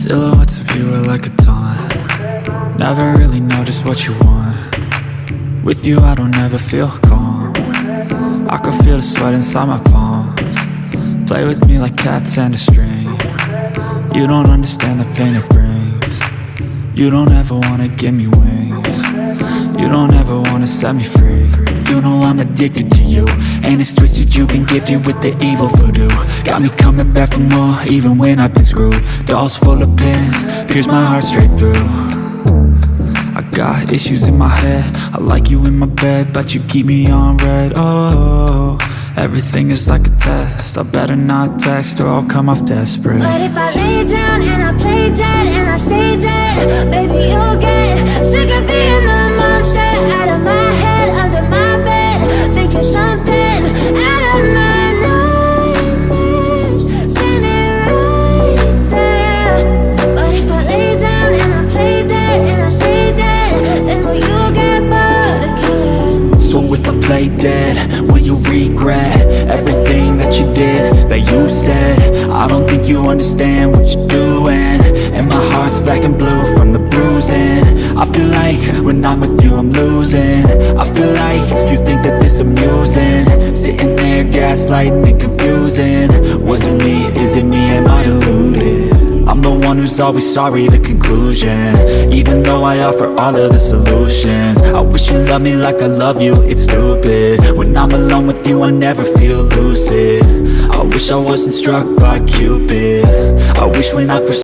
Silhouettes of you are like a taunt. Never really know just what you want. With you I don't ever feel calm. I can feel the sweat inside my palms. Play with me like cats and a string. You don't understand the pain it brings. You don't ever wanna give me wings. You don't ever wanna set me free. You know I'm addicted to you, and it's twisted, you've been gifted with the evil voodoo. Got me coming back for more, even when I've been screwed. Dolls full of pins, pierce my heart straight through. I got issues in my head, I like you in my bed, but you keep me on red. Oh, everything is like a test, I better not text or I'll come off desperate. But if I lay down and I play dead and I stay dead, baby you'll get sick of being the monster out of my head, under my bed, thinking something out of my nightmares, standing right there. But if I lay down and I play dead and I stay dead, then will you get bored of killing? So if I play dead, will you regret everything that you did, that you said? I don't think you understand what you're doing, and my heart's black and blue from the bruising. I feel like when I'm with you I'm losing. I feel like you think that this amusing, sitting there gaslighting and confusing. Was it me? Is it me? Am I deluded? I'm the one who's always sorry, the conclusion. Even though I offer all of the solutions, I wish you loved me like I love you, it's stupid. When I'm alone with you I never feel lucid. I wish I wasn't struck by Cupid. I wish when I first